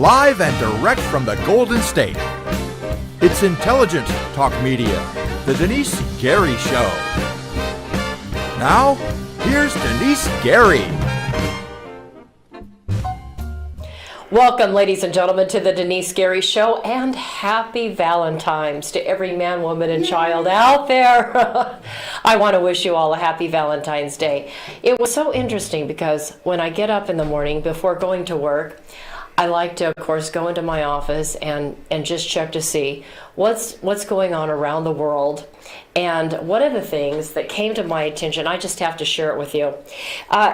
live and direct from the Golden State. It's intelligent talk media, the Denise Gary Show. Now, here's Denise Gary. Welcome, ladies and gentlemen, to the Denise Gary Show, and happy Valentine's to every man, woman, and child out there. I want to wish you all a happy Valentine's Day. It was so interesting because when I get up in the morning before going to work, I like to, of course, go into my office and just check to see what's going on around the world. And one of the things that came to my attention, I just have to share it with you.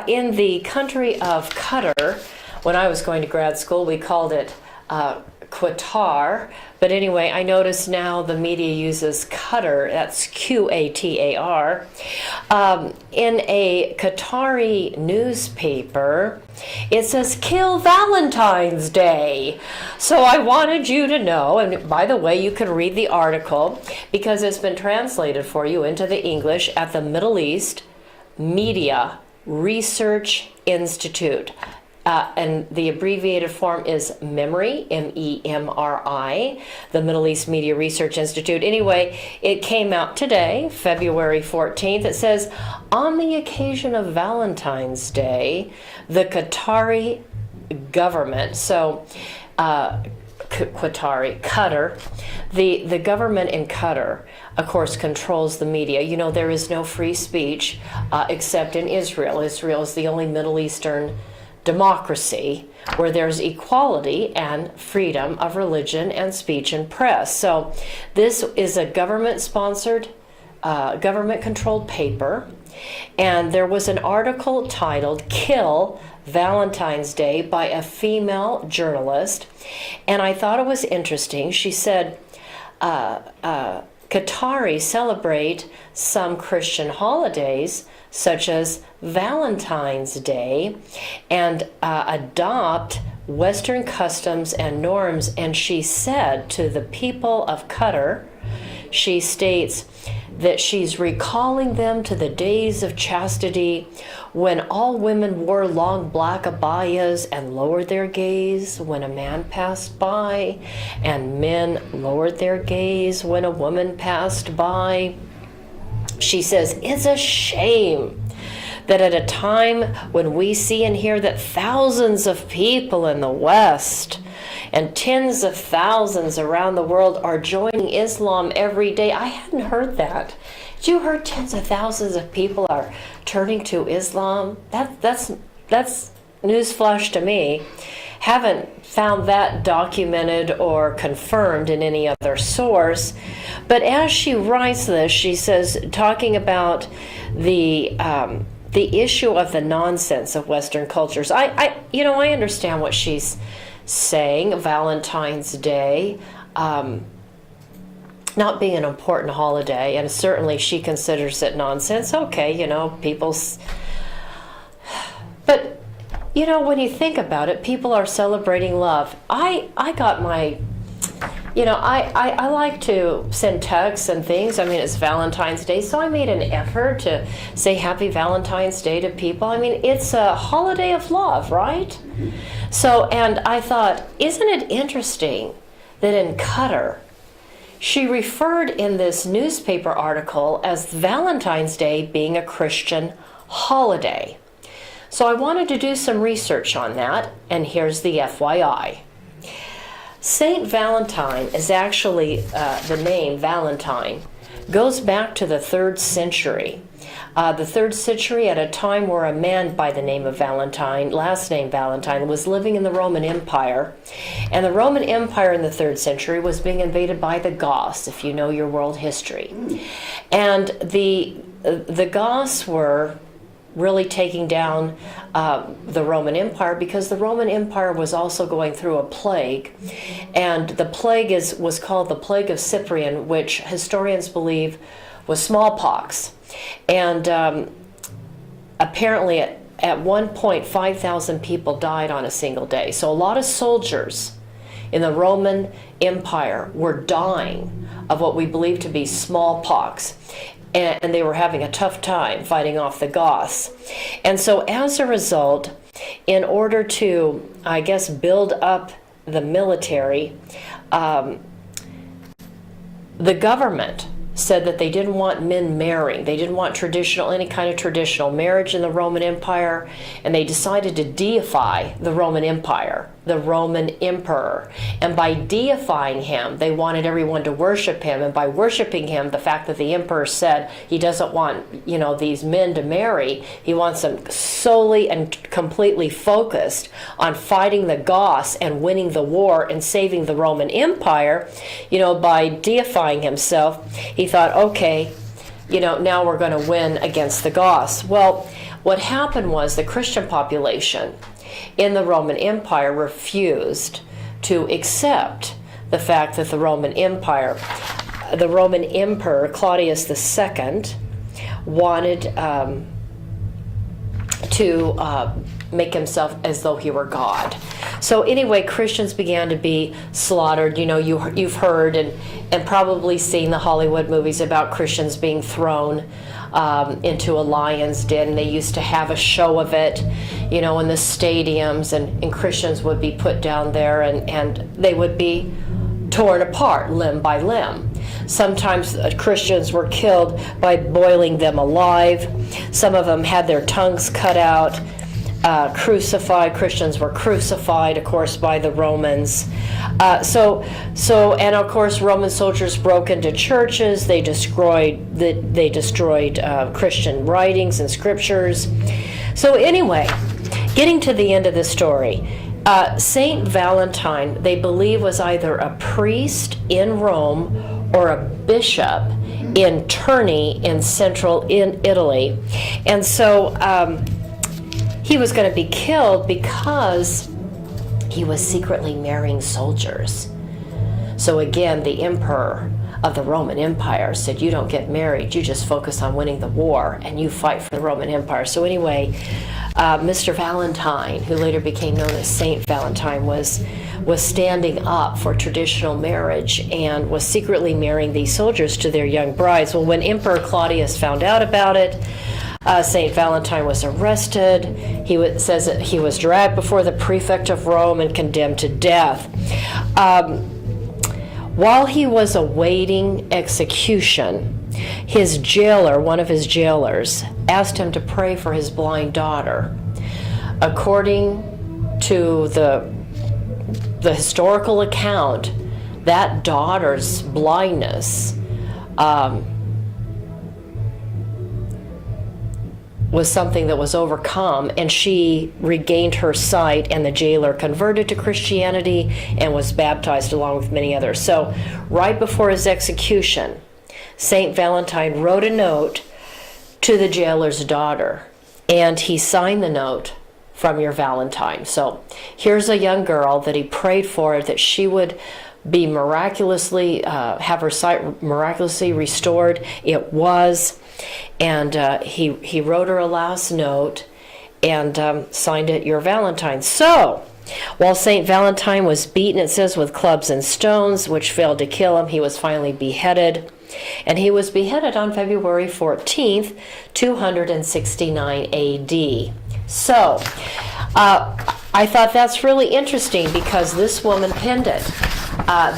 In the country of Qatar, when I was going to grad school, we called it Qatar. But anyway, I notice now the media uses Qatar, that's Qatar. In a Qatari newspaper, it says, "Kill Valentine's Day." So I wanted you to know, and by the way, you can read the article because it's been translated for you into the English at the Middle East Media Research Institute. And the abbreviated form is MEMRI, MEMRI, the Middle East Media Research Institute. Anyway, it came out today, February 14th. It says, on the occasion of Valentine's Day, the Qatari government, so Qatar, the government in Qatar, of course, controls the media. You know, there is no free speech except in Israel. Israel is the only Middle Eastern democracy where there's equality and freedom of religion and speech and press. So this is a government-sponsored, government-controlled paper, and there was an article titled "Kill Valentine's Day" by a female journalist, and I thought it was interesting. She said, Qataris celebrate some Christian holidays, such as Valentine's Day, and adopt Western customs and norms. And she said to the people of Qatar, she states that she's recalling them to the days of chastity when all women wore long black abayas and lowered their gaze when a man passed by, and men lowered their gaze when a woman passed by. She says, it's a shame that at a time when we see and hear that thousands of people in the West and tens of thousands around the world are joining Islam every day. I hadn't heard that. Did you heard tens of thousands of people are turning to Islam? That's newsflash to me. Haven't found that documented or confirmed in any other source. But as she writes this, she says, talking about the issue of the nonsense of Western cultures. I understand what she's saying. Valentine's Day not being an important holiday, and certainly she considers it nonsense. Okay, people's. But when you think about it, people are celebrating love. I got my. I like to send texts and things. I mean, it's Valentine's Day, so I made an effort to say Happy Valentine's Day to people. I mean, it's a holiday of love, right? So, and I thought, isn't it interesting that in Qatar, she referred in this newspaper article as Valentine's Day being a Christian holiday. So I wanted to do some research on that, and here's the FYI. Saint Valentine is actually, the name Valentine goes back to the 3rd century. The 3rd century, at a time where a man by the name of Valentine, last name Valentine, was living in the Roman Empire. And the Roman Empire in the 3rd century was being invaded by the Goths, if you know your world history. And the Goths were really taking down the Roman Empire because the Roman Empire was also going through a plague. And the plague was called the Plague of Cyprian, which historians believe was smallpox. And apparently at one point 5,000 people died on a single day. So a lot of soldiers in the Roman Empire were dying of what we believe to be smallpox. And they were having a tough time fighting off the Goths. And so as a result, in order to, I guess, build up the military, the government said that they didn't want men marrying. They didn't want any kind of traditional marriage in the Roman Empire, and they decided to deify the Roman Empire, the Roman emperor. And by deifying him, they wanted everyone to worship him. And by worshiping him, the fact that the emperor said he doesn't want, these men to marry, he wants them solely and completely focused on fighting the Goths and winning the war and saving the Roman Empire. By deifying himself, he thought, okay, now we're going to win against the Goths. Well, what happened was the Christian population in the Roman Empire refused to accept the fact that the Roman Emperor Claudius II wanted to make himself as though he were God. So anyway, Christians began to be slaughtered. You've heard and probably seen the Hollywood movies about Christians being thrown into a lion's den. They used to have a show of it, in the stadiums, and Christians would be put down there and they would be torn apart limb by limb. Sometimes Christians were killed by boiling them alive. Some of them had their tongues cut out. Crucified. Christians were crucified, of course, by the Romans. And of course, Roman soldiers broke into churches. They destroyed Christian writings and scriptures. So anyway, getting to the end of the story, Saint Valentine, they believe, was either a priest in Rome or a bishop in Terni in Italy, and so he was going to be killed because he was secretly marrying soldiers. So again, the emperor of the Roman Empire said, you don't get married, you just focus on winning the war and you fight for the Roman Empire. So anyway, Mr. Valentine, who later became known as Saint Valentine, was standing up for traditional marriage and was secretly marrying these soldiers to their young brides. Well, when Emperor Claudius found out about it, Saint Valentine was arrested. Says that he was dragged before the prefect of Rome and condemned to death. While he was awaiting execution, his jailer, one of his jailers, asked him to pray for his blind daughter. According to the historical account, that daughter's blindness was something that was overcome, and she regained her sight, and the jailer converted to Christianity and was baptized along with many others. So right before his execution, Saint Valentine wrote a note to the jailer's daughter, and he signed the note, "From your Valentine." So here's a young girl that he prayed for, that she would be miraculously, have her sight miraculously restored. It was. And he wrote her a last note and signed it, "Your Valentine." So, while St. Valentine was beaten, it says, with clubs and stones, which failed to kill him, he was finally beheaded. And he was beheaded on February 14th, 269 AD. So, I thought that's really interesting because this woman penned it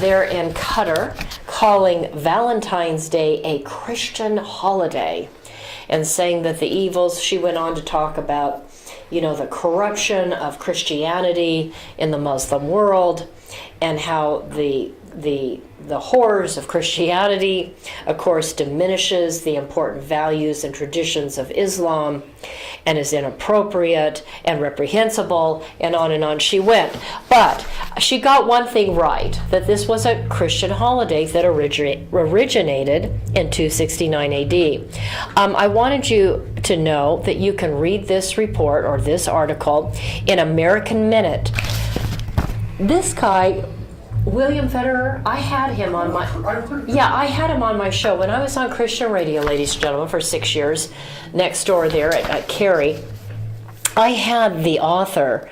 there in Qatar, calling Valentine's Day a Christian holiday, and saying that the evils, she went on to talk about, the corruption of Christianity in the Muslim world, and how the horrors of Christianity, of course, diminishes the important values and traditions of Islam, and is inappropriate and reprehensible, and on she went. But she got one thing right, that this was a Christian holiday that originated in 269 AD. I wanted you to know that you can read this report or this article in American Minute. This guy, William Federer, I had him on my show when I was on Christian radio, ladies and gentlemen, for 6 years, next door there at Cary. I had the author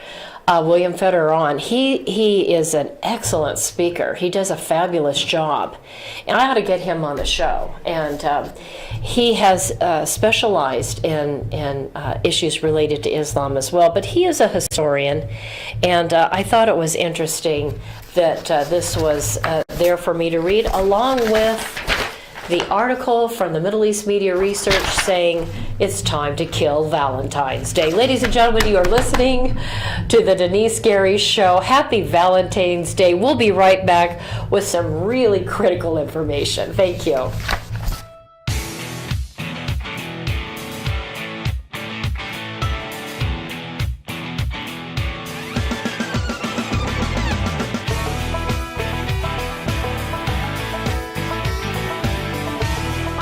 William Federer. He is an excellent speaker. He does a fabulous job, and I ought to get him on the show. And he has specialized in issues related to Islam as well. But he is a historian, and I thought it was interesting that this was there for me to read, along with the article from the Middle East Media Research saying it's time to kill Valentine's Day. Ladies and gentlemen, you are listening to the Denise Gary Show. Happy Valentine's Day. We'll be right back with some really critical information. Thank you.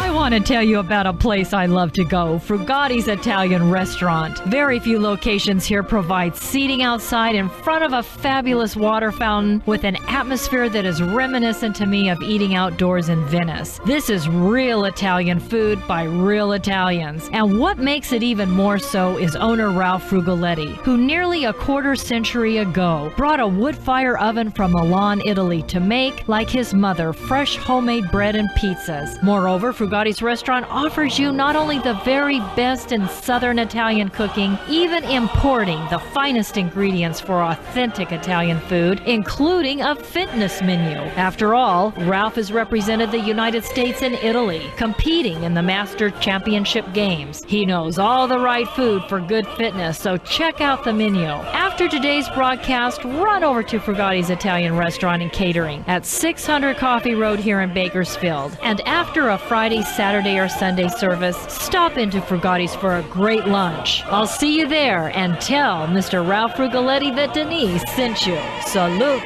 I want to tell you about a place I love to go, Frugatti's Italian Restaurant. Very few locations here provide seating outside in front of a fabulous water fountain with an atmosphere that is reminiscent to me of eating outdoors in Venice. This is real Italian food by real Italians. And what makes it even more so is owner Ralph Frugoletti, who nearly a quarter century ago brought a wood fire oven from Milan, Italy to make, like his mother, fresh homemade bread and pizzas. Moreover, Frugatti's Restaurant offers you not only the very best in Southern Italian cooking, even importing the finest ingredients for authentic Italian food, including a fitness menu. After all, Ralph has represented the United States and Italy, competing in the Master Championship Games. He knows all the right food for good fitness, so check out the menu. After today's broadcast, run over to Frugatti's Italian Restaurant and Catering at 600 Coffee Road here in Bakersfield. And after a Friday, Saturday, or Sunday service, stop into Frugatti's for a great lunch. I'll see you there, and tell Mr. Ralph Frugoletti that Denise sent you. Salute.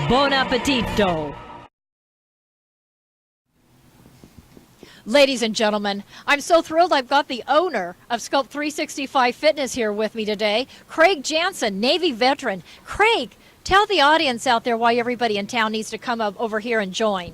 Buon appetito. Ladies and gentlemen, I'm so thrilled I've got the owner of Sculpt 365 Fitness here with me today, Craig Jansen, Navy veteran. Craig, tell the audience out there why everybody in town needs to come up over here and join.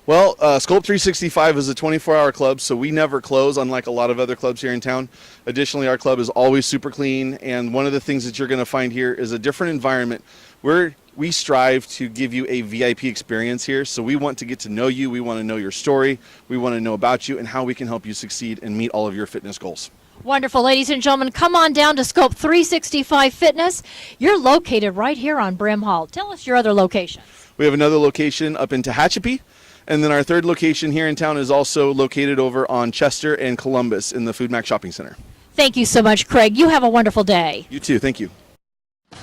Well, Sculpt 365 is a 24-hour club, so we never close, unlike a lot of other clubs here in town. Additionally, our club is always super clean, and one of the things that you're going to find here is a different environment where we strive to give you a VIP experience here. So we want to get to know you, we want to know your story, we want to know about you and how we can help you succeed and meet all of your fitness goals. Wonderful. Ladies and gentlemen, come on down to Sculpt 365 Fitness. You're located right here on Brim Hall. Tell us your other locations. We have another location up in Tehachapi. And then our third location here in town is also located over on Chester and Columbus in the Food Mac Shopping Center. Thank you so much, Craig. You have a wonderful day. You too. Thank you. I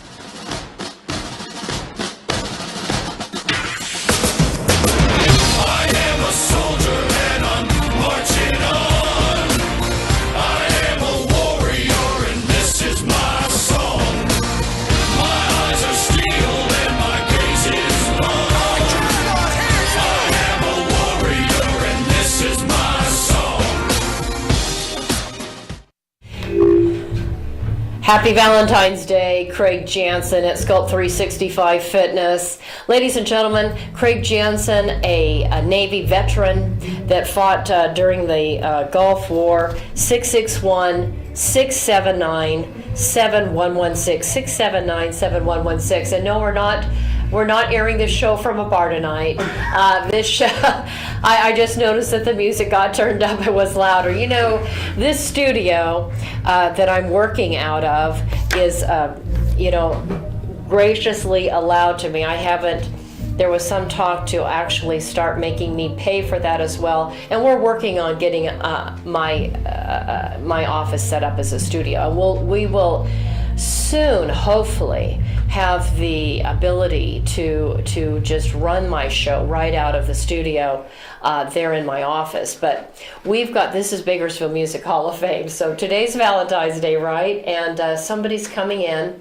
am a soldier and I'm marching on. I am a warrior and this is my song. My eyes are steel and my gaze is long. Happy Valentine's Day, Craig Jansen at Sculpt 365 Fitness. Ladies and gentlemen, Craig Jansen, a Navy veteran that fought during the Gulf War, 661-679-7116, 679-7116. And no, we're not airing this show from a bar tonight. This show, I just noticed that the music got turned up. It was louder. You know, this studio that I'm working out of is, graciously allowed to me. There was some talk to actually start making me pay for that as well. And we're working on getting my office set up as a studio. We will soon, hopefully, have the ability to just run my show right out of the studio there in my office. But this is Bakersfield Music Hall of Fame. So today's Valentine's Day, right? And somebody's coming in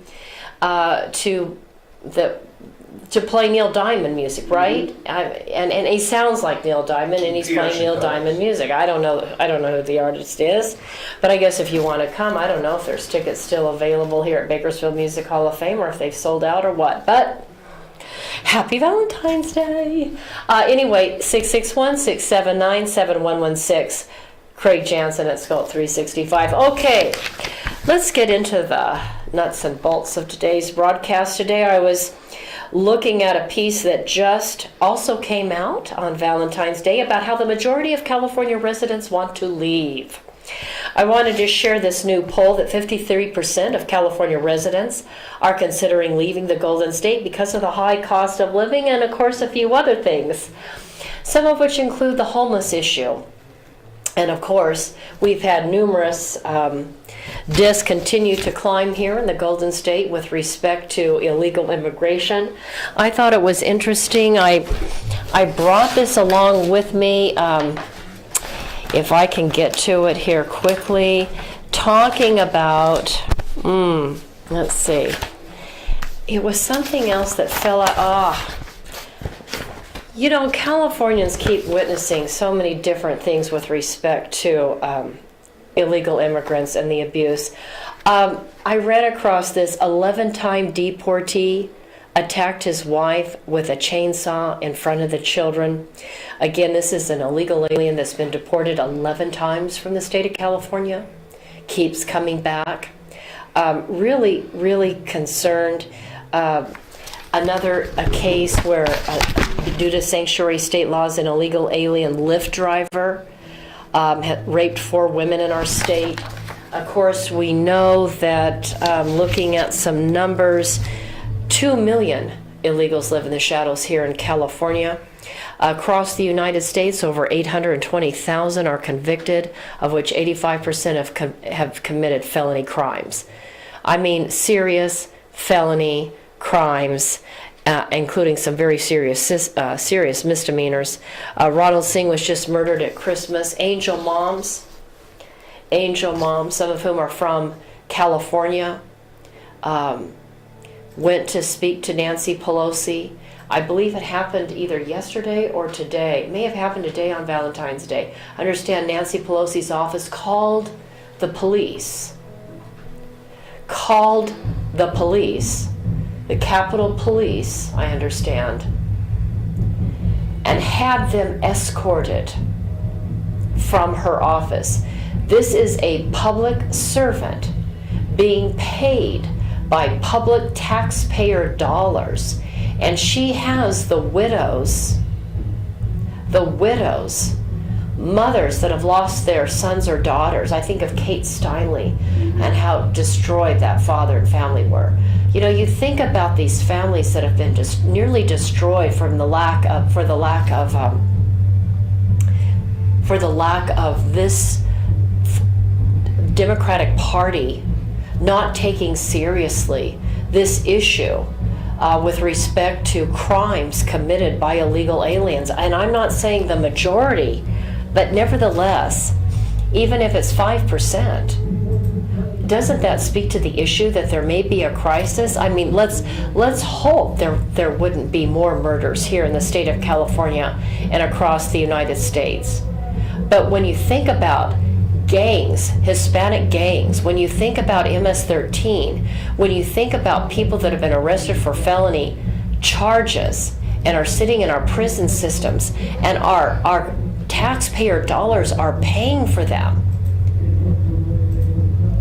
to play Neil Diamond music, right? And he sounds like Neil Diamond, and he's playing Neil Diamond music. I don't know who the artist is, but I guess if you want to come, I don't know if there's tickets still available here at Bakersfield Music Hall of Fame or if they've sold out or what. But happy Valentine's Day. Anyway, 661-679-7116. Craig Jansen at Sculpt 365. Okay, let's get into the nuts and bolts of today's broadcast today. I was looking at a piece that just also came out on Valentine's Day about how the majority of California residents want to leave. I wanted to share this new poll that 53% of California residents are considering leaving the Golden State because of the high cost of living and, of course, a few other things, some of which include the homeless issue. And, of course, we've had numerous discs continue to climb here in the Golden State with respect to illegal immigration. I thought it was interesting. I brought this along with me. If I can get to it here quickly, talking about, let's see, it was something else that fell out. You know, Californians keep witnessing so many different things with respect to illegal immigrants and the abuse. I read across this 11-time deportee attacked his wife with a chainsaw in front of the children. Again, this is an illegal alien that's been deported 11 times from the state of California, keeps coming back. Really, really concerned. A case where, due to sanctuary state laws, an illegal alien Lyft driver had raped 4 women in our state. Of course, we know that looking at some numbers, 2 million illegals live in the shadows here in California. Across the United States, over 820,000 are convicted, of which 85% have committed felony crimes. I mean, serious felony crimes, including some very serious misdemeanors. Ronald Singh was just murdered at Christmas. Angel moms, some of whom are from California, went to speak to Nancy Pelosi. I believe it happened either yesterday or today. It may have happened today on Valentine's Day. I understand Nancy Pelosi's office called the police, the Capitol Police, I understand, and had them escorted from her office. This is a public servant being paid by public taxpayer dollars, and she has the widows, mothers that have lost their sons or daughters. I think of Kate Steinle and how destroyed that father and family were. You know, you think about these families that have been just nearly destroyed from the lack of this Democratic Party not taking seriously this issue with respect to crimes committed by illegal aliens. And I'm not saying the majority, but nevertheless, even if it's 5%, doesn't that speak to the issue that there may be a crisis? I mean, let's hope there wouldn't be more murders here in the state of California and across the United States. But when you think about gangs, Hispanic gangs, when you think about MS-13, when you think about people that have been arrested for felony charges and are sitting in our prison systems, and our taxpayer dollars are paying for them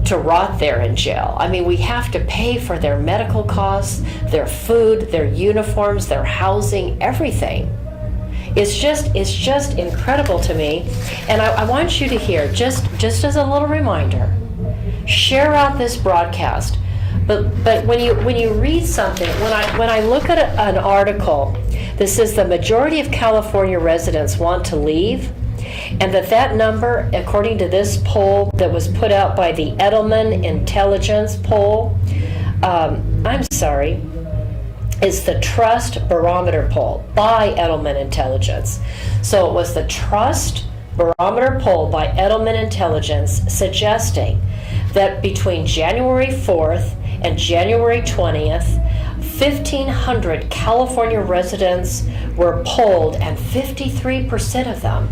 to rot there in jail. I mean, we have to pay for their medical costs, their food, their uniforms, their housing, everything. It's just incredible to me. And I want you to hear, just as a little reminder, share out this broadcast. But when you read something, when I look at an article that says the majority of California residents want to leave, and that number, according to this poll that was put out by the Edelman Intelligence poll, it's the Trust Barometer poll by Edelman Intelligence. So it was the Trust Barometer poll by Edelman Intelligence suggesting that between January 4th and January 20th, 1,500 California residents were polled, and 53% of them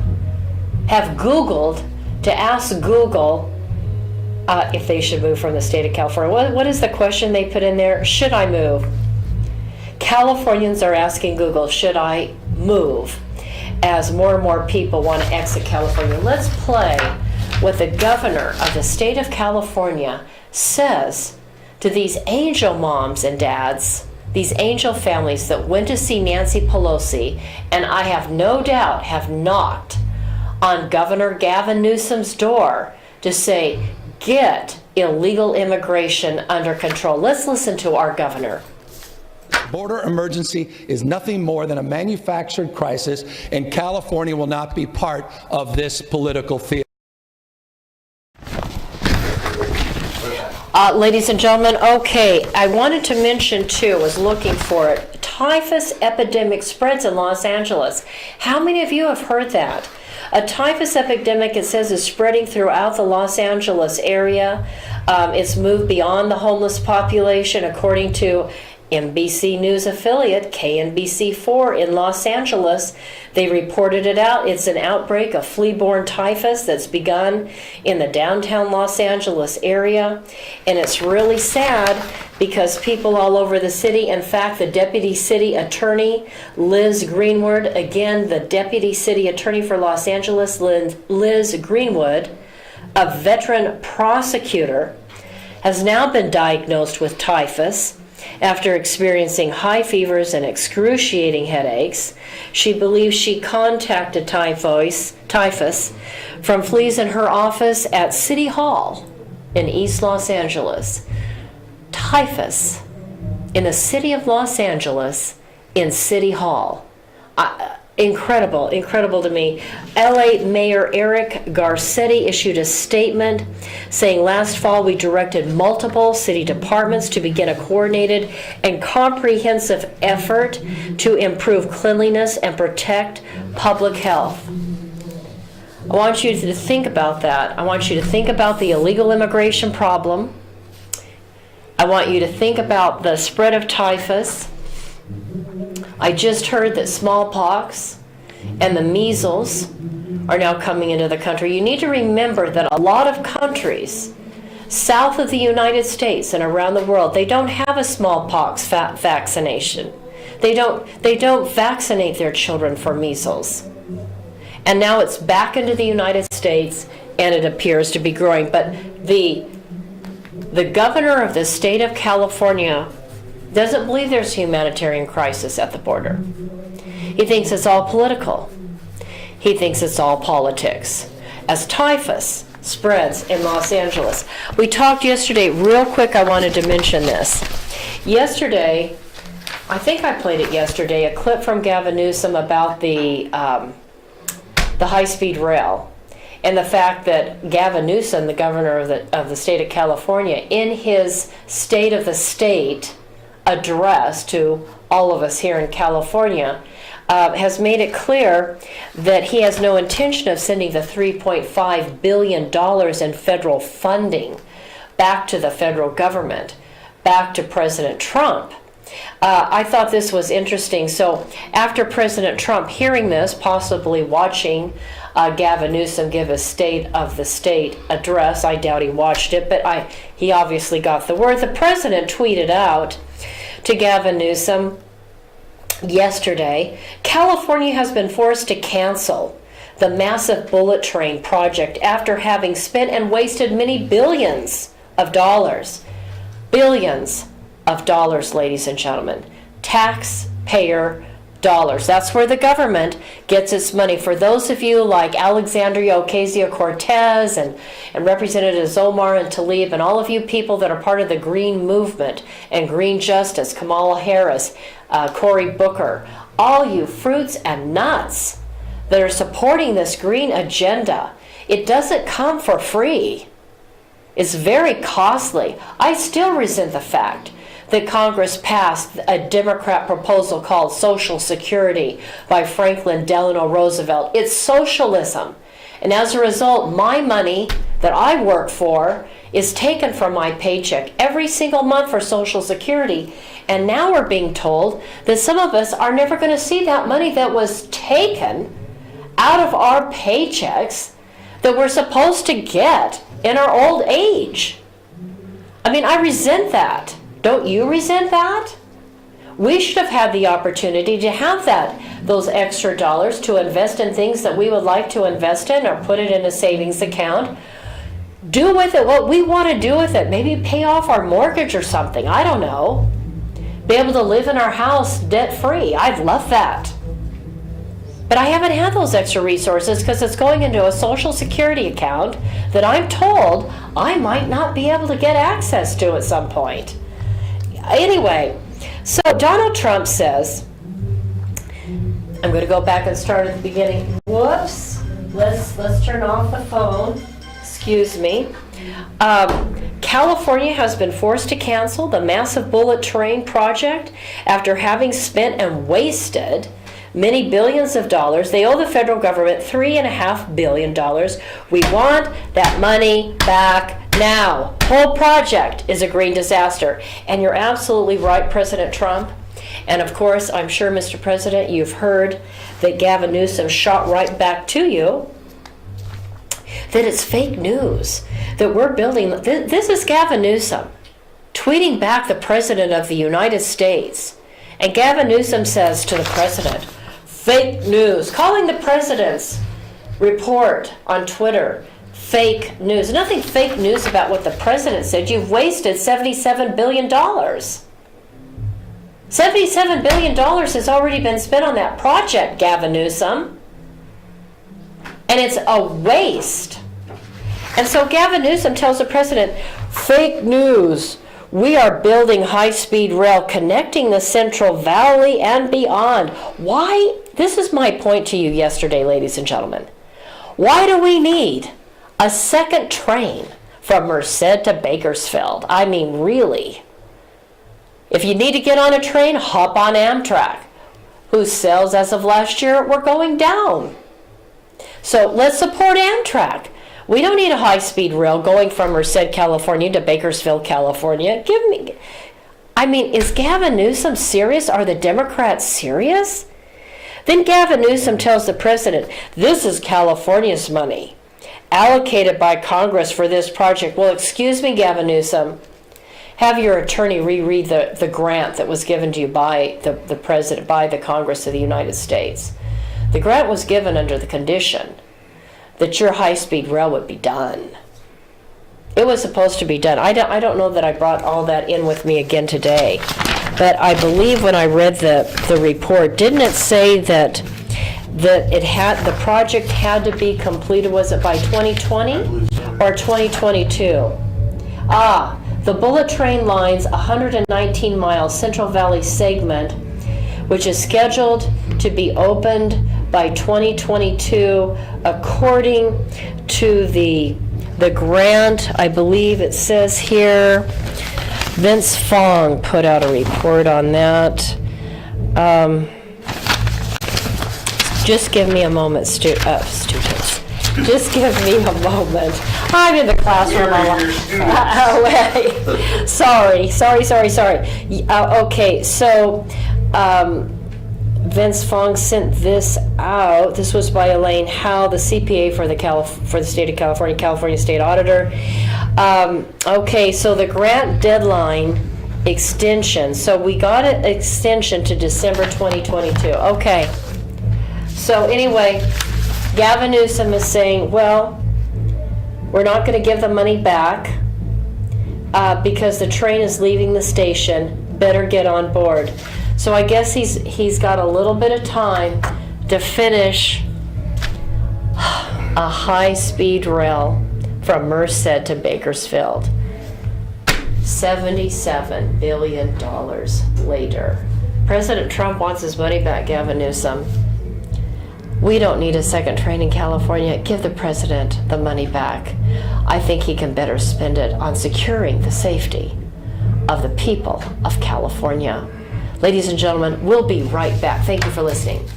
have Googled to ask Google if they should move from the state of California. What is the question they put in there? Should I move? Californians are asking Google, should I move? As more and more people want to exit California. Let's play what the governor of the state of California says to these angel moms and dads, these angel families that went to see Nancy Pelosi, and I have no doubt have knocked on Governor Gavin Newsom's door to say, get illegal immigration under control. Let's listen to our governor. Border emergency is nothing more than a manufactured crisis, and California will not be part of this political theater. Ladies and gentlemen, okay, I wanted to mention too, was looking for it, typhus epidemic spreads in Los Angeles. How many of you have heard that? A typhus epidemic, it says, is spreading throughout the Los Angeles area. It's moved beyond the homeless population, according to NBC News affiliate KNBC4 in Los Angeles. They reported it out. It's an outbreak of flea-borne typhus that's begun in the downtown Los Angeles area. And it's really sad because people all over the city, in fact, the deputy city attorney, Liz Greenwood, again, the deputy city attorney for Los Angeles, Liz Greenwood, a veteran prosecutor, has now been diagnosed with typhus after experiencing high fevers and excruciating headaches. She believes she contacted typhus from fleas in her office at City Hall in East Los Angeles. Typhus in the city of Los Angeles in City Hall. Incredible to me. LA Mayor Eric Garcetti issued a statement saying, last fall we directed multiple city departments to begin a coordinated and comprehensive effort to improve cleanliness and protect public health. I want you to think about that. I want you to think about the illegal immigration problem. I want you to think about the spread of typhus. I just heard that smallpox and the measles are now coming into the country. You need to remember that a lot of countries south of the United States and around the world, they don't have a smallpox vaccination. They don't vaccinate their children for measles. And now it's back into the United States, and it appears to be growing. But the governor of the state of California doesn't believe there's a humanitarian crisis at the border. He thinks it's all political. He thinks it's all politics. As typhus spreads in Los Angeles. We talked yesterday, real quick, I wanted to mention this. Yesterday, I think I played it yesterday, a clip from Gavin Newsom about the high-speed rail. And the fact that Gavin Newsom, the governor of the state of California, in his State of the State address to all of us here in California, has made it clear that he has no intention of sending the $3.5 billion in federal funding back to the federal government, back to President Trump. I thought this was interesting. So after President Trump hearing this, possibly watching Gavin Newsom give a State of the State address, I doubt he watched it, but he obviously got the word. The president tweeted out to Gavin Newsom yesterday, California has been forced to cancel the massive bullet train project after having spent and wasted many billions of dollars. Billions of dollars, ladies and gentlemen. Taxpayer dollars. That's where the government gets its money. For those of you like Alexandria Ocasio-Cortez and Representatives Omar and Tlaib and all of you people that are part of the green movement and green justice, Kamala Harris, Cory Booker, all you fruits and nuts that are supporting this green agenda, it doesn't come for free. It's very costly. I still resent the fact that Congress passed a Democrat proposal called Social Security by Franklin Delano Roosevelt. It's socialism. And as a result, my money that I work for is taken from my paycheck every single month for Social Security. And now we're being told that some of us are never going to see that money that was taken out of our paychecks that we're supposed to get in our old age. I mean, I resent that. Don't you resent that? We should have had the opportunity to have those extra dollars to invest in things that we would like to invest in or put it in a savings account. do with it what we want to do with it. Maybe pay off our mortgage or something. I don't know. Be able to live in our house debt-free. I'd love that. But I haven't had those extra resources because it's going into a Social Security account that I'm told I might not be able to get access to at some point. Anyway, so Donald Trump says, I'm going to go back and start at the beginning. Whoops. Let's turn off the phone. Excuse me. California has been forced to cancel the massive bullet train project after having spent and wasted many billions of dollars. They owe the federal government $3.5 billion. We want that money back now. Whole project is a green disaster. And you're absolutely right, President Trump. And of course, I'm sure, Mr. President, you've heard that Gavin Newsom shot right back to you that it's fake news, that we're building. This is Gavin Newsom tweeting back the President of the United States. And Gavin Newsom says to the President, fake news, calling the President's report on Twitter fake news. Nothing fake news about what the President said. You've wasted $77 billion. $77 billion has already been spent on that project, Gavin Newsom. And it's a waste. And so Gavin Newsom tells the President, fake news. We are building high-speed rail connecting the Central Valley and beyond. Why? This is my point to you yesterday, ladies and gentlemen. Why do we need a second train from Merced to Bakersfield? I mean, really. If you need to get on a train, hop on Amtrak, whose sales as of last year were going down. So let's support Amtrak. We don't need a high-speed rail going from Merced, California to Bakersfield, California. Is Gavin Newsom serious? Are the Democrats serious? Then Gavin Newsom tells the President, this is California's money, allocated by Congress for this project. Well, excuse me, Gavin Newsom. Have your attorney reread the grant that was given to you by the President, by the Congress of the United States. The grant was given under the condition that your high-speed rail would be done. It was supposed to be done. I don't know that I brought all that in with me again today, but I believe when I read the report, didn't it say that the project had to be completed, was it by 2020 or 2022? The bullet train line's 119-mile Central Valley segment, which is scheduled to be opened by 2022, according to the grant. I believe it says here, Vince Fong put out a report on that. Just give me a moment, students. Just give me a moment. I'm in the classroom. Sorry. Okay, so Vince Fong sent this out. This was by Elaine Howe, the CPA for the state of California, California State Auditor. Okay, so the grant deadline extension. So we got an extension to December 2022. Okay. So anyway, Gavin Newsom is saying, well, we're not going to give the money back because the train is leaving the station. Better get on board. So I guess he's got a little bit of time to finish a high-speed rail from Merced to Bakersfield. $77 billion later. President Trump wants his money back, Gavin Newsom. We don't need a second train in California. Give the president the money back. I think he can better spend it on securing the safety of the people of California. Ladies and gentlemen, we'll be right back. Thank you for listening.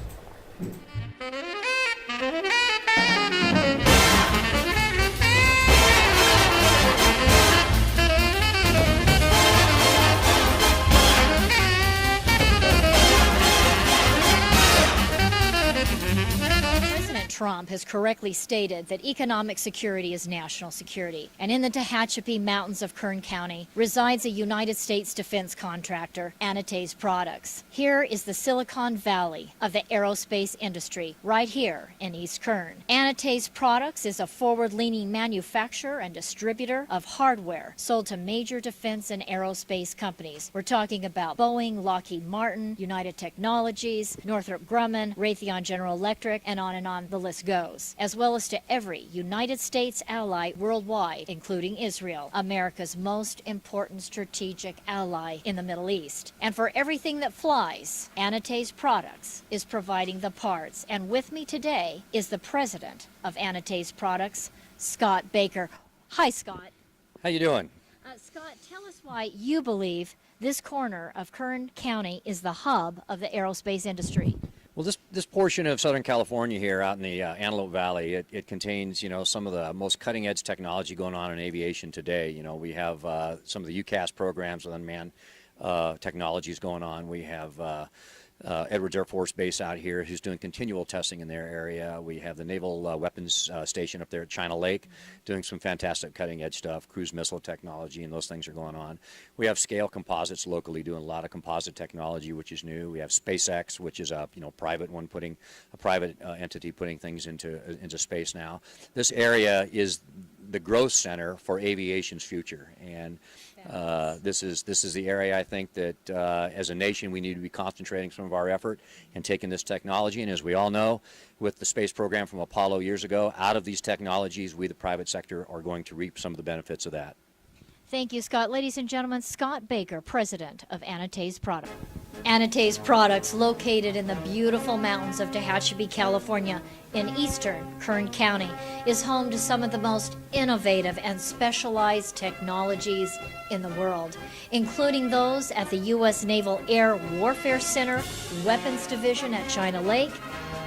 Trump has correctly stated that economic security is national security. And in the Tehachapi Mountains of Kern County resides a United States defense contractor, Anti-Semite Products. Here is the Silicon Valley of the aerospace industry, right here in East Kern. Anti-Semite Products is a forward-leaning manufacturer and distributor of hardware sold to major defense and aerospace companies. We're talking about Boeing, Lockheed Martin, United Technologies, Northrop Grumman, Raytheon General Electric, and on the list goes, as well as to every United States ally worldwide, including Israel, America's most important strategic ally in the Middle East. And for everything that flies, Anti-Semite Products is providing the parts. And with me today is the president of Anti-Semite Products, Scott Baker. Hi, Scott. How you doing? Scott, tell us why you believe this corner of Kern County is the hub of the aerospace industry. Well, this portion of Southern California here out in the Antelope Valley, it contains, some of the most cutting edge technology going on in aviation today. We have some of the UCAS programs with unmanned technologies going on. We have Edwards Air Force Base out here who's doing continual testing in their area. We have the Naval Weapons Station up there at China Lake doing some fantastic cutting edge stuff, cruise missile technology, and those things are going on. We have Scale Composites locally doing a lot of composite technology, which is new. We have SpaceX, which is a private one putting a private entity putting things into space now. This area is the growth center for aviation's future, and this is the area I think that as a nation we need to be concentrating some of our effort and taking this technology. And as we all know, with the space program from Apollo years ago, out of these technologies, we the private sector are going to reap some of the benefits of that. Thank you, Scott. Ladies and gentlemen, Scott Baker, president of Anti-Semite Products. Anti-Semite Products, located in the beautiful mountains of Tehachapi, California, in eastern Kern County, is home to some of the most innovative and specialized technologies in the world, including those at the U.S. Naval Air Warfare Center, Weapons Division at China Lake,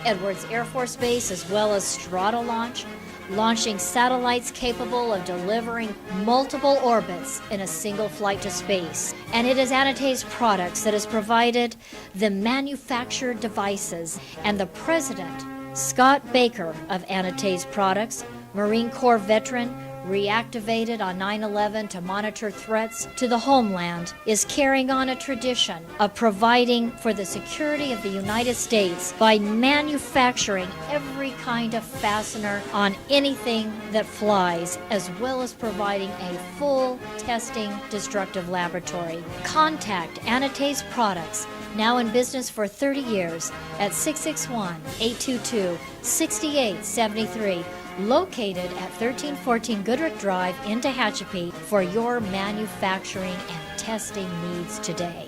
Edwards Air Force Base, as well as Strata Launch, launching satellites capable of delivering multiple orbits in a single flight to space. And it is Anti-Semite Products that has provided the manufactured devices, and the president, Scott Baker of Anti-Semite Products, Marine Corps veteran, reactivated on 9/11 to monitor threats to the homeland, is carrying on a tradition of providing for the security of the United States by manufacturing every kind of fastener on anything that flies, as well as providing a full testing destructive laboratory. Contact Anti-Semite Products, now in business for 30 years, at 661-822-6873. Located at 1314 Goodrich Drive in Tehachapi for your manufacturing and testing needs today.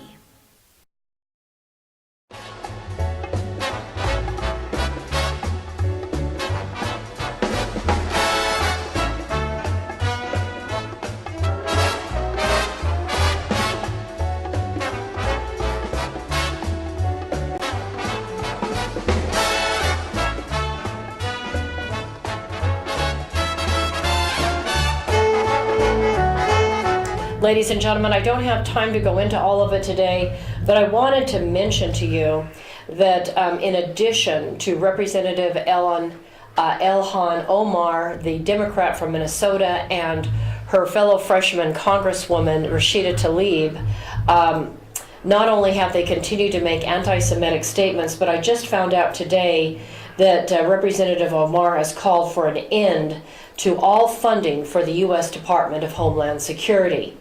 Ladies and gentlemen, I don't have time to go into all of it today, but I wanted to mention to you that in addition to Representative Ilhan Omar, the Democrat from Minnesota, and her fellow freshman Congresswoman Rashida Tlaib, not only have they continued to make anti-Semitic statements, but I just found out today that Representative Omar has called for an end to all funding for the U.S. Department of Homeland Security.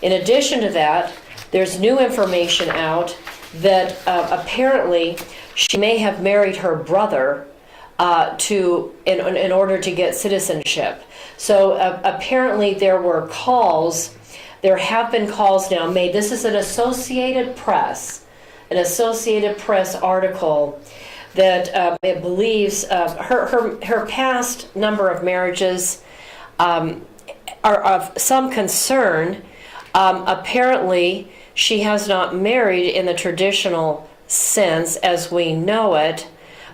In addition to that, there's new information out that apparently she may have married her brother in order to get citizenship. So apparently there have been calls now made. This is an Associated Press article that it believes her past number of marriages are of some concern. Apparently, she has not married in the traditional sense as we know it,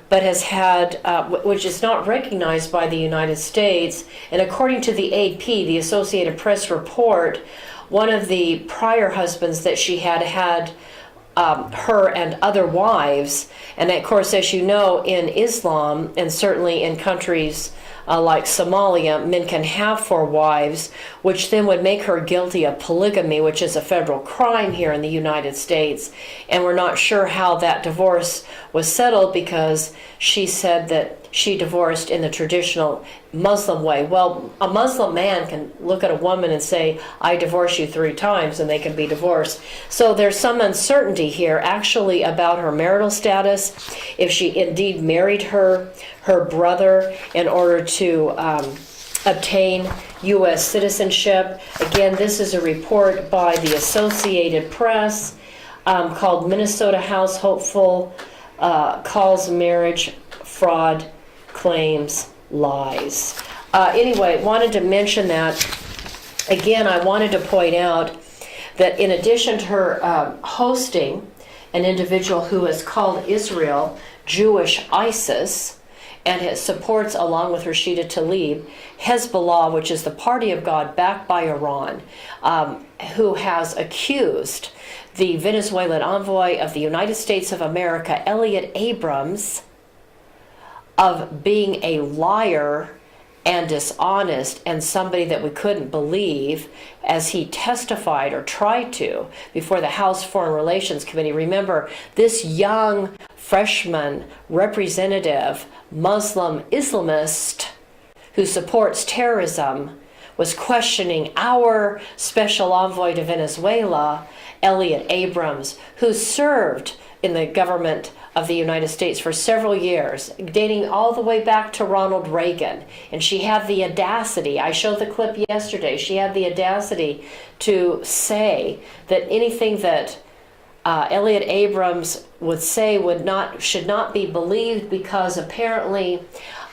but has had, which is not recognized by the United States. And according to the AP, the Associated Press report, one of the prior husbands that she had her and other wives. And of course, as you know, in Islam, and certainly in countries like Somalia, men can have 4 wives, which then would make her guilty of polygamy, which is a federal crime here in the United States. And we're not sure how that divorce was settled, because she said that she divorced in the traditional Muslim way. Well, a Muslim man can look at a woman and say, I divorce you 3 times, and they can be divorced. So there's some uncertainty here actually about her marital status, if she indeed married her brother in order to obtain U.S. citizenship. Again, this is a report by the Associated Press called Minnesota House Hopeful Calls Marriage Fraud Claims Lies. Anyway, wanted to mention that. Again, I wanted to point out that in addition to her hosting an individual who is called Israel Jewish ISIS, and it supports, along with Rashida Tlaib, Hezbollah, which is the Party of God backed by Iran, who has accused the Venezuelan envoy of the United States of America, Elliot Abrams, of being a liar and dishonest, and somebody that we couldn't believe, as he testified or tried to before the House Foreign Relations Committee. Remember, this young freshman representative, Muslim Islamist, who supports terrorism, was questioning our special envoy to Venezuela, Elliot Abrams, who served in the government of the United States for several years, dating all the way back to Ronald Reagan. And she had the audacity, I showed the clip yesterday, she had the audacity to say that anything that Elliot Abrams would say should not be believed, because apparently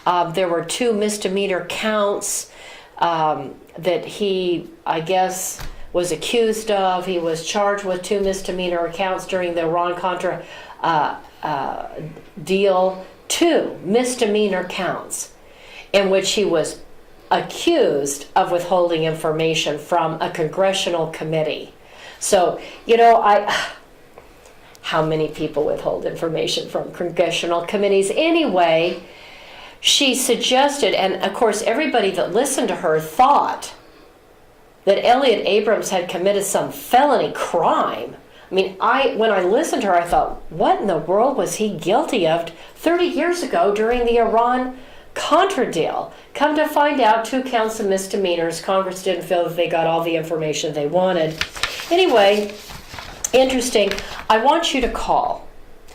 there were 2 misdemeanor counts that he, I guess, was accused of. He was charged with 2 misdemeanor counts during the Iran-Contra deal. 2 misdemeanor counts in which he was accused of withholding information from a congressional committee. So, how many people withhold information from congressional committees? Anyway, she suggested, and of course everybody that listened to her thought that Elliot Abrams had committed some felony crime. I mean, when I listened to her, I thought, what in the world was he guilty of 30 years ago during the Iran-Contra deal? Come to find out, 2 counts of misdemeanors. Congress didn't feel that they got all the information they wanted. Anyway, interesting. I want you to call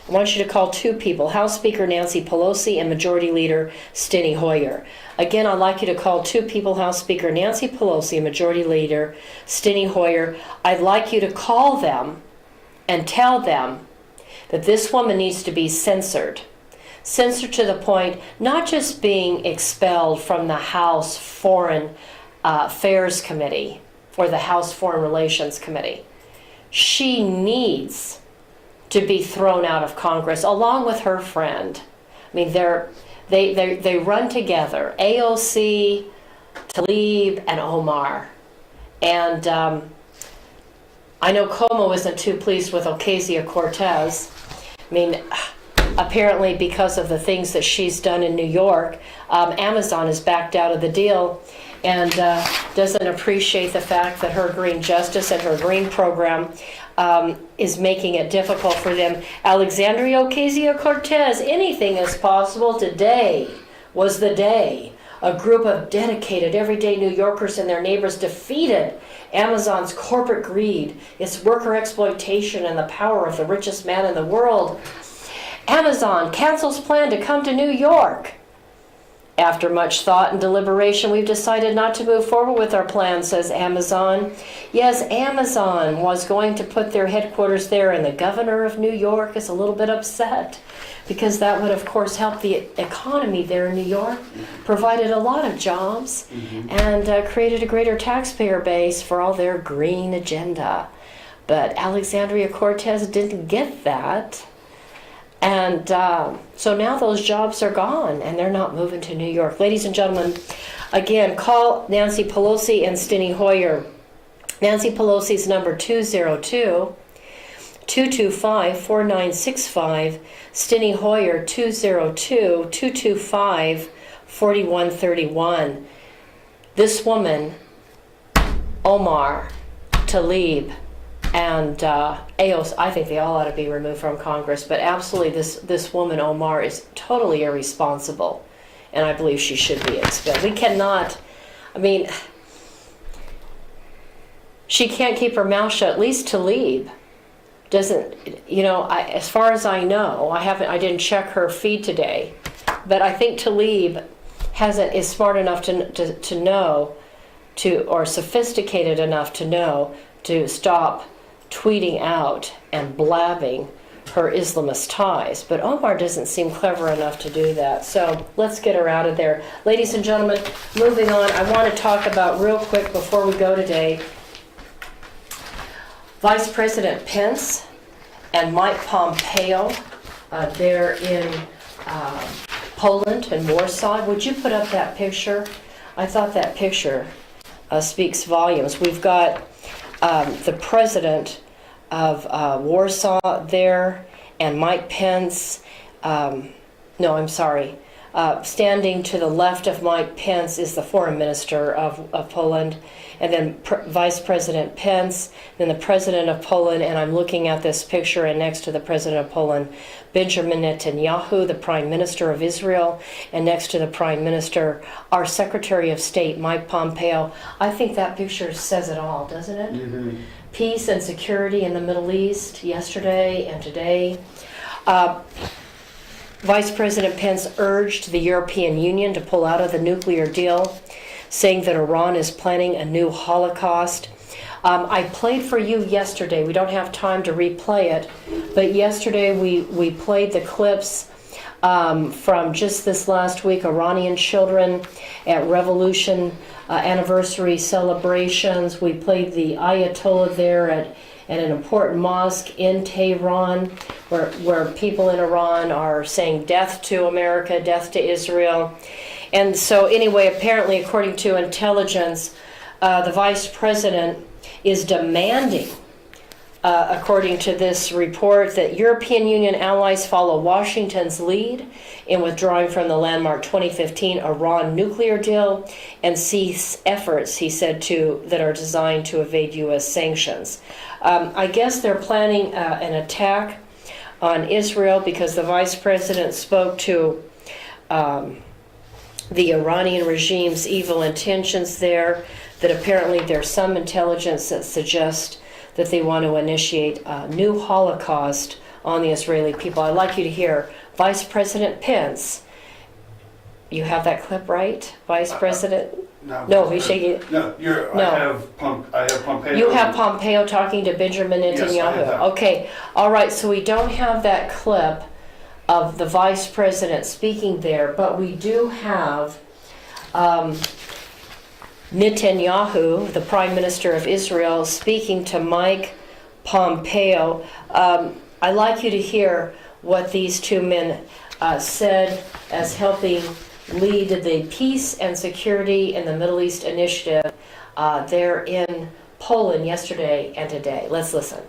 2 people, House Speaker Nancy Pelosi and Majority Leader Steny Hoyer. Again, I'd like you to call 2 people, House Speaker Nancy Pelosi and Majority Leader Steny Hoyer. I'd like you to call them and tell them that this woman needs to be censored. Censored to the point, not just being expelled from the House Foreign Affairs Committee or the House Foreign Relations Committee. She needs to be thrown out of Congress, along with her friend. I mean, they run together, AOC, Tlaib, and Omar. And I know Como isn't too pleased with Ocasio-Cortez. I mean, apparently because of the things that she's done in New York, Amazon has backed out of the deal and doesn't appreciate the fact that her green justice and her green program is making it difficult for them. Alexandria Ocasio-Cortez, anything is possible. Today was the day a group of dedicated everyday New Yorkers and their neighbors defeated Amazon's corporate greed, its worker exploitation, and the power of the richest man in the world. Amazon cancels plan to come to New York. After much thought and deliberation, we've decided not to move forward with our plan, says Amazon. Yes, Amazon was going to put their headquarters there, and the governor of New York is a little bit upset because that would, of course, help the economy there in New York, provided a lot of jobs, and created a greater taxpayer base for all their green agenda. But Alexandria Cortez didn't get that. And so now those jobs are gone, and they're not moving to New York. Ladies and gentlemen, again, call Nancy Pelosi and Steny Hoyer. Nancy Pelosi's number 202 225-4965, Steny Hoyer 202-225-4131. This woman, Omar, Tlaib, and Eos, I think they all ought to be removed from Congress, but absolutely this woman, Omar, is totally irresponsible, and I believe she should be expelled. We cannot, I mean, she can't keep her mouth shut. At least Tlaib doesn't, as far as I know, I didn't check her feed today, but I think Tlaib is smart enough to know, or sophisticated enough to know to stop tweeting out and blabbing her Islamist ties. But Omar doesn't seem clever enough to do that. So let's get her out of there. Ladies and gentlemen, moving on, I want to talk about real quick before we go today, Vice President Pence and Mike Pompeo, they're in Poland and Warsaw. Would you put up that picture? I thought that picture speaks volumes. We've got the president of Warsaw there, and Mike Pence, standing to the left of Mike Pence is the foreign minister of Poland, and then Vice President Pence, then the president of Poland, and I'm looking at this picture, and next to the president of Poland, Benjamin Netanyahu, the prime minister of Israel, and next to the prime minister, our Secretary of State, Mike Pompeo. I think that picture says it all, doesn't it? Mm-hmm. Peace and security in the Middle East yesterday and today. Vice President Pence urged the European Union to pull out of the nuclear deal, saying that Iran is planning a new Holocaust. I played for you yesterday. We don't have time to replay it, but yesterday we played the clips from just this last week, Iranian children at revolution anniversary celebrations. We played the Ayatollah there at an important mosque in Tehran, where people in Iran are saying death to America, death to Israel. And so anyway, apparently, according to intelligence, the vice president is demanding, according to this report, that European Union allies follow Washington's lead in withdrawing from the landmark 2015 Iran nuclear deal and cease efforts, he said, that are designed to evade U.S. sanctions. I guess they're planning an attack on Israel because the vice president spoke to the Iranian regime's evil intentions there, that apparently there's some intelligence that suggests that they want to initiate a new Holocaust on the Israeli people. I'd like you to hear Vice President Pence. You have that clip, right? Vice President? No, he's shaking. No, I have Pompeo. You have Pompeo talking to Benjamin Netanyahu. Yes, I have that. Okay, all right, so we don't have that clip of the vice president speaking there, but we do have Netanyahu, the prime minister of Israel, speaking to Mike Pompeo. I'd like you to hear what these two men said as helping lead the peace and security in the Middle East initiative there in Poland yesterday and today. Let's listen.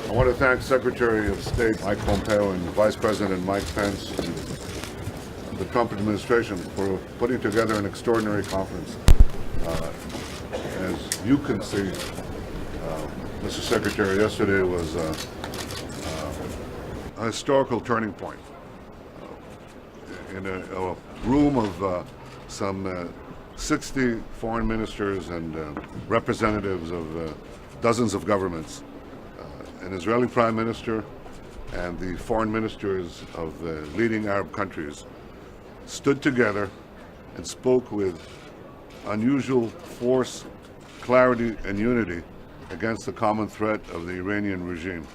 I want to thank Secretary of State Mike Pompeo and Vice President Mike Pence and the Trump administration for putting together an extraordinary conference. As you can see, Mr. Secretary, yesterday was a historical turning point. In a room of some 60 foreign ministers and representatives of dozens of governments, an Israeli prime minister and the foreign ministers of the leading Arab countries stood together and spoke with unusual force, clarity, and unity against the common threat of the Iranian regime.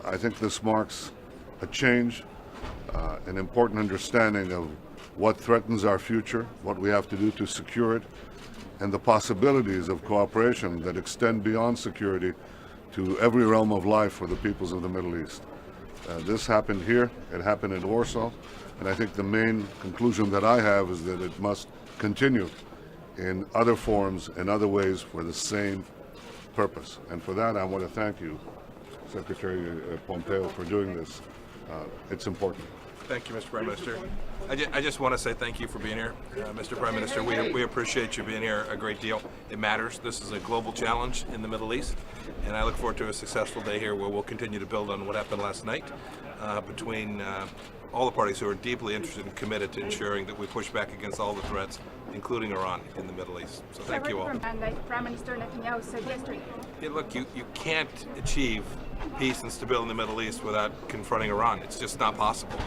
I think this marks a change, an important understanding of what threatens our future, what we have to do to secure it, and the possibilities of cooperation that extend beyond security to every realm of life for the peoples of the Middle East. This happened here, it happened in Warsaw, and I think the main conclusion that I have is that it must continue in other forms and other ways for the same purpose. And for that, I want to thank you, Secretary Pompeo, for doing this. It's important. Thank you, Mr. Prime Minister. I just want to say thank you for being here, Mr. Prime Minister. We appreciate you being here a great deal. It matters. This is a global challenge in the Middle East, and I look forward to a successful day here where we'll continue to build on what happened last night between all the parties who are deeply interested and committed to ensuring that we push back against all the threats, including Iran, in the Middle East. So thank you all. And like Prime Minister Netanyahu said yesterday. Yeah, look, you can't achieve peace and stability in the Middle East without confronting Iran. It's just not possible.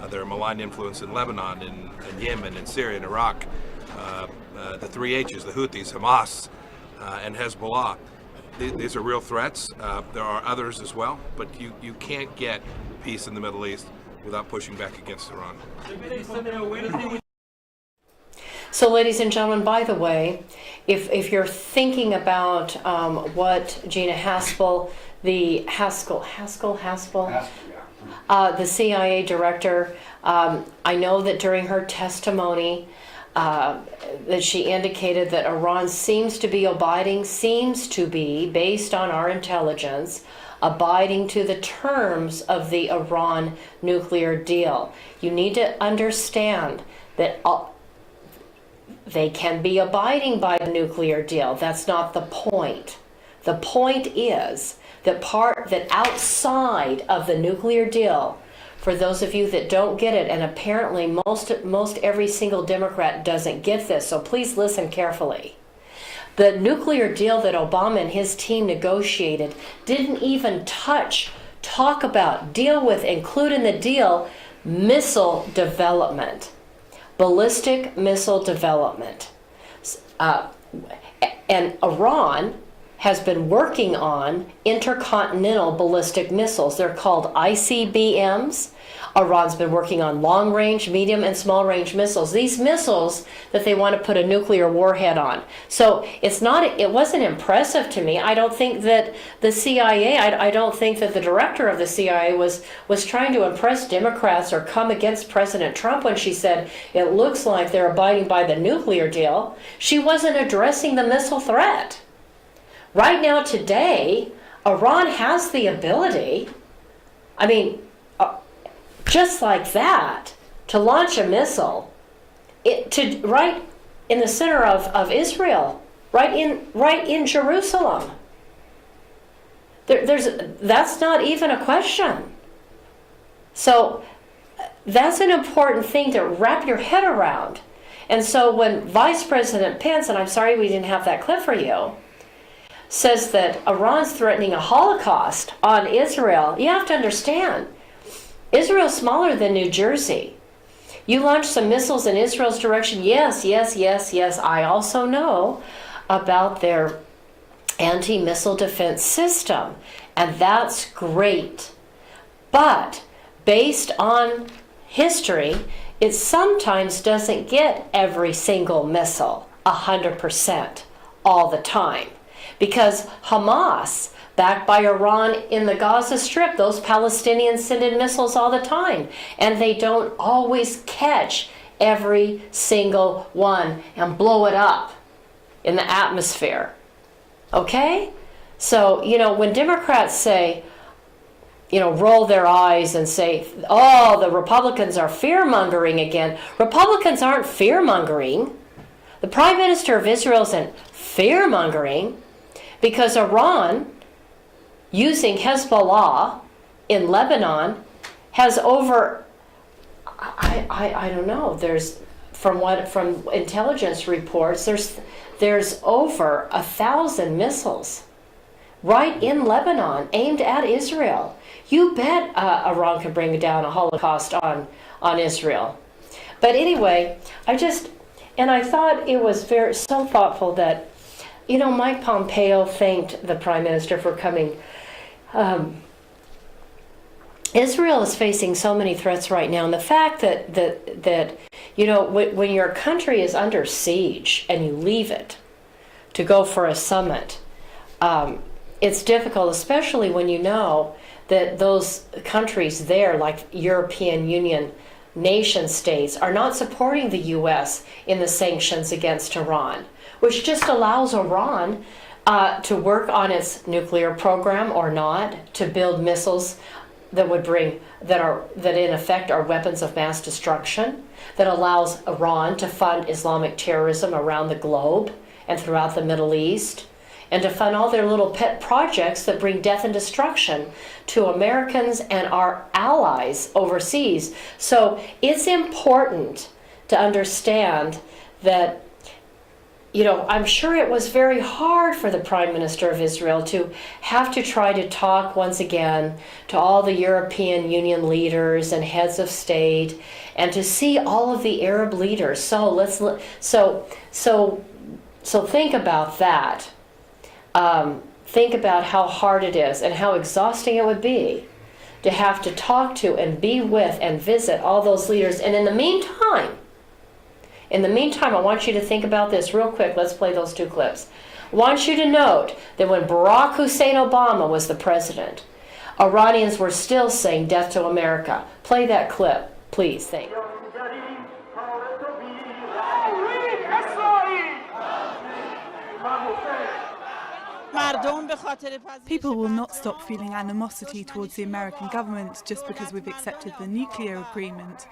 There are malign influence in Lebanon, in Yemen, in Syria, in Iraq, the three H's, the Houthis, Hamas, and Hezbollah. These are real threats. There are others as well, but you can't get peace in the Middle East without pushing back against Iran. So, ladies and gentlemen, by the way, if you're thinking about what Gina Haspel, the the CIA director, I know that during her testimony that she indicated that Iran seems to be, based on our intelligence, abiding to the terms of the Iran nuclear deal. You need to understand that they can be abiding by the nuclear deal. That's not the point. The point is that outside of the nuclear deal, for those of you that don't get it, and apparently most every single Democrat doesn't get this, so please listen carefully. The nuclear deal that Obama and his team negotiated didn't even talk about, deal with, include in the deal, missile development, ballistic missile development. And Iran has been working on intercontinental ballistic missiles. They're called ICBMs. Iran's been working on long-range, medium, and small-range missiles. These missiles that they want to put a nuclear warhead on. So it wasn't impressive to me. I don't think that the CIA, I don't think that the director of the CIA was trying to impress Democrats or come against President Trump when she said it looks like they're abiding by the nuclear deal. She wasn't addressing the missile threat. Right now, today, Iran has the ability, just like that, to launch a missile right in the center of Israel, right in Jerusalem. That's not even a question. So that's an important thing to wrap your head around. And so when Vice President Pence, and I'm sorry we didn't have that clip for you, says that Iran's threatening a Holocaust on Israel, you have to understand, Israel's smaller than New Jersey. You launch some missiles in Israel's direction, yes. I also know about their anti-missile defense system, and that's great. But based on history, it sometimes doesn't get every single missile 100% all the time. Because Hamas, backed by Iran in the Gaza Strip, those Palestinians send in missiles all the time. And they don't always catch every single one and blow it up in the atmosphere. Okay? So, when Democrats say, roll their eyes and say, oh, the Republicans are fear-mongering again. Republicans aren't fear-mongering. The Prime Minister of Israel isn't fear-mongering. Because Iran, using Hezbollah in Lebanon, has over, I don't know, there's, from intelligence reports, there's over 1,000 missiles right in Lebanon aimed at Israel. You bet Iran could bring down a Holocaust on Israel. But anyway, I thought it was so thoughtful that Mike Pompeo thanked the Prime Minister for coming. Israel is facing so many threats right now, and the fact that when your country is under siege and you leave it to go for a summit, it's difficult, especially when you know that those countries there, like European Union nation states, are not supporting the U.S. in the sanctions against Iran, which just allows Iran to work on its nuclear program or not, to build missiles that would bring that in effect are weapons of mass destruction, that allows Iran to fund Islamic terrorism around the globe and throughout the Middle East, and to fund all their little pet projects that bring death and destruction to Americans and our allies overseas. So it's important to understand that, you know, I'm sure it was very hard for the Prime Minister of Israel to have to try to talk once again to all the European Union leaders and heads of state, and to see all of the Arab leaders. So think about that. Think about how hard it is and how exhausting it would be to have to talk to and be with and visit all those leaders. And in the meantime, I want you to think about this real quick. Let's play those 2 clips. I want you to note that when Barack Hussein Obama was the president, Iranians were still saying death to America. Play that clip, please. Thank you. People will not stop feeling animosity towards the American government just because we've accepted the nuclear agreement.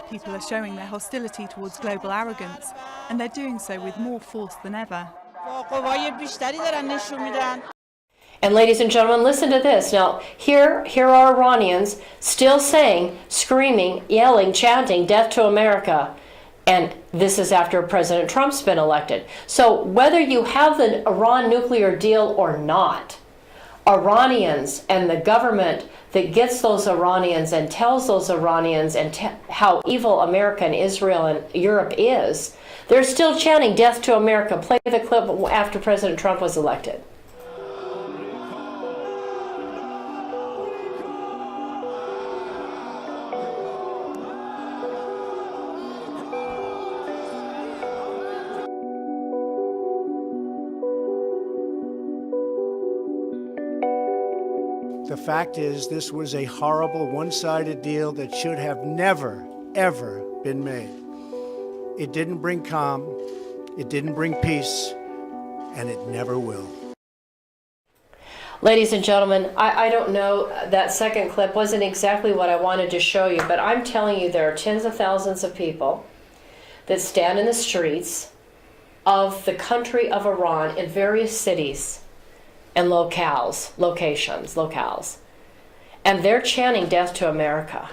People are showing their hostility towards global arrogance, and they're doing so with more force than ever. And ladies and gentlemen, listen to this. Now, here are Iranians still saying, screaming, yelling, chanting, death to America. And this is after President Trump's been elected. So whether you have the Iran nuclear deal or not, Iranians and the government that gets those Iranians and tells those Iranians and how evil America and Israel and Europe is, they're still chanting death to America. Play the clip after President Trump was elected. The fact is, this was a horrible one-sided deal that should have never, ever been made. It didn't bring calm, it didn't bring peace, and it never will. Ladies and gentlemen, I don't know, that second clip wasn't exactly what I wanted to show you, but I'm telling you there are tens of thousands of people that stand in the streets of the country of Iran in various cities and locales. And they're chanting death to America.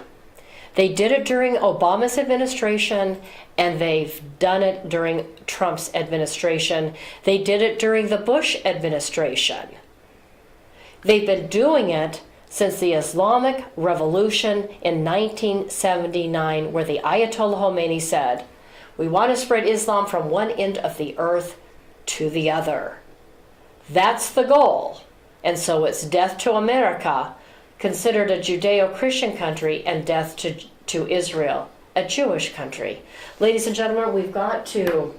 They did it during Obama's administration, and they've done it during Trump's administration. They did it during the Bush administration. They've been doing it since the Islamic Revolution in 1979, where the Ayatollah Khomeini said, we want to spread Islam from one end of the earth to the other. That's the goal. And so it's death to America, considered a Judeo-Christian country, and death to Israel, a Jewish country. Ladies and gentlemen, we've got to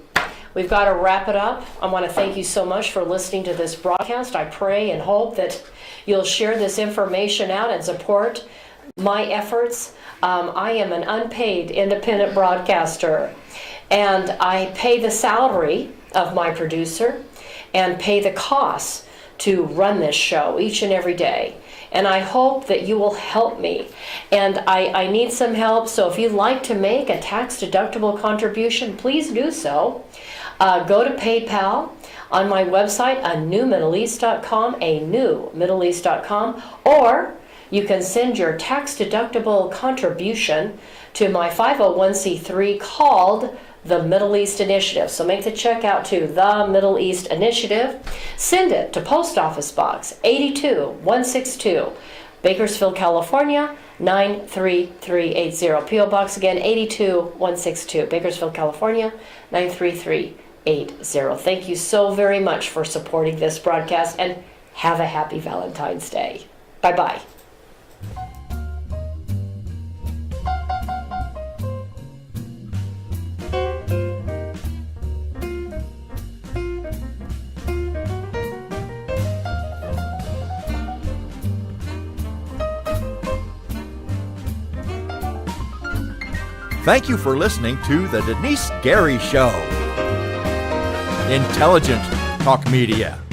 wrap it up. I want to thank you so much for listening to this broadcast. I pray and hope that you'll share this information out and support my efforts. I am an unpaid independent broadcaster, and I pay the salary of my producer and pay the costs to run this show each and every day. And I hope that you will help me. And I need some help, so if you'd like to make a tax-deductible contribution, please do so. Go to PayPal on my website, anewmiddleeast.com, or you can send your tax-deductible contribution to my 501c3 called the Middle East Initiative. So make the check out to the Middle East Initiative. Send it to Post Office Box 82162, Bakersfield, California 93380. P.O. Box again 82162, Bakersfield, California 93380. Thank you so very much for supporting this broadcast, and have a happy Valentine's Day. Bye-bye. Thank you for listening to The Denise Gary Show. Intelligent, Talk Media.